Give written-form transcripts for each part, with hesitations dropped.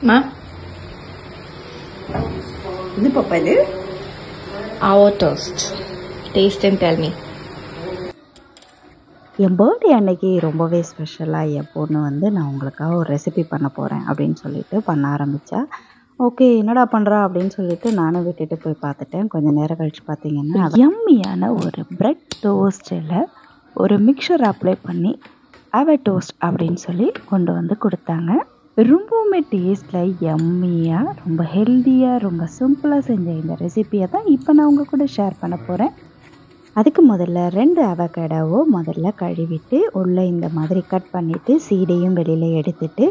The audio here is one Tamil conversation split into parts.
Ma? இது பாப்பா இது Our toast. Taste and tell me. N birthday அன்னைக்கு ரொம்பவே ஸ்பெஷலாக என் பொண்ணு வந்து நான் உங்களுக்காக ஒரு ரெசிபி பண்ண போகிறேன் அப்படின்னு சொல்லிட்டு பண்ண ஆரம்பித்தா. ஓகே என்னடா பண்ணுறா அப்படின்னு சொல்லிட்டு நானும் விட்டுட்டு போய் பார்த்துட்டேன். கொஞ்சம் நேரம் கழித்து பார்த்தீங்கன்னா யம்மியான ஒரு பிரெட் டோஸ்ட்டில் ஒரு மிக்சர் அப்ளை பண்ணி அவ டோஸ்ட் அப்படின்னு சொல்லி கொண்டு வந்து கொடுத்தாங்க. ரொம்பவுமே டேஸ்ட்டில் யம்மியாக ரொம்ப ஹெல்த்தியாக ரொம்ப சிம்பிளாக செஞ்ச இந்த ரெசிபியை தான் இப்போ நான் உங்கள் கூட ஷேர் பண்ண போகிறேன். அதுக்கு முதல்ல 2 அவகேடோவை முதல்ல கழுவிட்டு உள்ளே இந்த மாதிரி கட் பண்ணிவிட்டு சீடையும் வெளியில் எடுத்துட்டு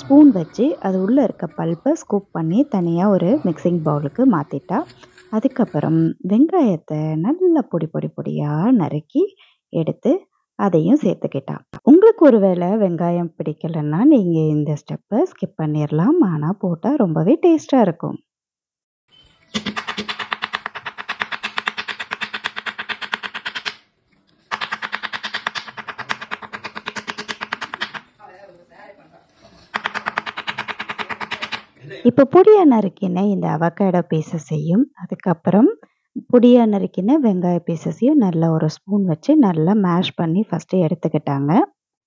ஸ்பூன் வச்சு அது உள்ளே இருக்க பல்ப்பை ஸ்கூப் பண்ணி தனியாக ஒரு மிக்சிங் பவுலுக்கு மாற்றிட்டா. அதுக்கப்புறம் வெங்காயத்தை நல்லா பொடியாக நறுக்கி எடுத்து அதையும் சேர்த்துக்கிட்டா. உங்களுக்கு ஒரு வேளை வெங்காயம் பிடிக்கலைன்னா நீங்கள் இந்த ஸ்டெப்பை ஸ்கிப் பண்ணிடலாம். ஆனால் போட்டால் ரொம்பவே டேஸ்ட்டாக இருக்கும். இப்போ பொடியாக நறுக்கின இந்த அவகேடோ பீசஸையும் அதுக்கப்புறம் பொடியாக நறுக்கின வெங்காய பீசஸையும் நல்லா ஒரு ஸ்பூன் வச்சு நல்லா மேஷ் பண்ணி ஃபஸ்ட்டு எடுத்துக்கிட்டாங்க.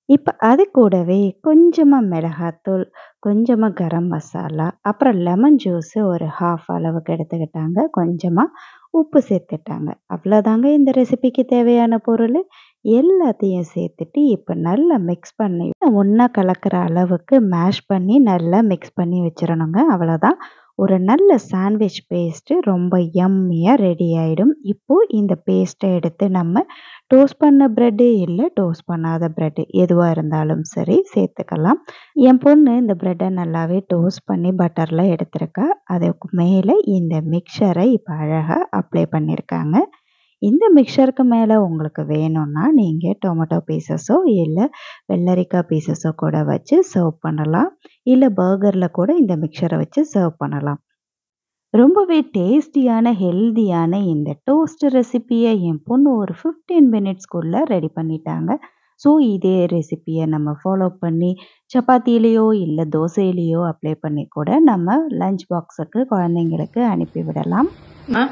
இப்போ அது கூடவே கொஞ்சமாக மிளகாத்தூள், கொஞ்சமாக கரம் மசாலா, அப்புறம் லெமன் ஜூஸு ஒரு 1/2 அளவுக்கு எடுத்துக்கிட்டாங்க. கொஞ்சமாக உப்பு சேர்த்துட்டாங்க. அவ்வளோதாங்க இந்த ரெசிபிக்கு தேவையான பொருள். எல்லாத்தையும் சேர்த்துட்டு இப்போ நல்லா மிக்ஸ் பண்ணி ஒன்றா கலக்கிற அளவுக்கு மேஷ் பண்ணி நல்லா மிக்ஸ் பண்ணி வச்சிடணுங்க. அவ்வளோதான். ஒரு நல்ல சாண்ட்விச் பேஸ்ட்டு ரொம்ப யம்மியாக ரெடி ஆகிடும். இப்போது இந்த பேஸ்ட்டை எடுத்து நம்ம டோஸ்ட் பண்ண ப்ரெட்டு இல்லை டோஸ்ட் பண்ணாத ப்ரெட்டு எதுவாக இருந்தாலும் சரி சேர்த்துக்கலாம். என் பொண்ணு இந்த ப்ரெட்டை நல்லாவே டோஸ்ட் பண்ணி பட்டரில் எடுத்திருக்கா. அதுக்கு மேலே இந்த மிக்சரை இப்போ அழகாக அப்ளை பண்ணியிருக்காங்க. இந்த மிக்சருக்கு மேலே உங்களுக்கு வேணும்னா நீங்கள் டொமேட்டோ பீசஸோ இல்லை வெள்ளரிக்காய் பீசஸோ கூட வச்சு சர்வ் பண்ணலாம். இல்லை பர்கரில் கூட இந்த மிக்சரை வச்சு சர்வ் பண்ணலாம். ரொம்பவே டேஸ்டியான ஹெல்தியான இந்த டோஸ்ட் ரெசிபியை என் பொண்ணு ஒரு 15 மினிட்ஸ்க்குள்ளே ரெடி பண்ணிட்டாங்க. ஸோ இதே ரெசிபியை நம்ம ஃபாலோ பண்ணி சப்பாத்திலேயோ இல்லை தோசையிலேயோ அப்ளை பண்ணி கூட நம்ம லஞ்ச் பாக்ஸுக்கு குழந்தைங்களுக்கு அனுப்பிவிடலாம். Ma?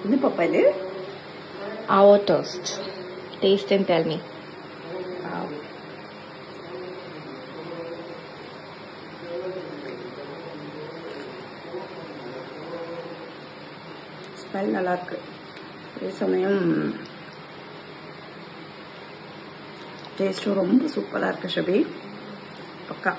இது பாப்பா இது Our toast. Taste and tell me. Smell நல்லாயிருக்கு. அதே சமயம் டேஸ்ட்டும் ரொம்ப சூப்பராக இருக்குது ஷபி. பக்கா.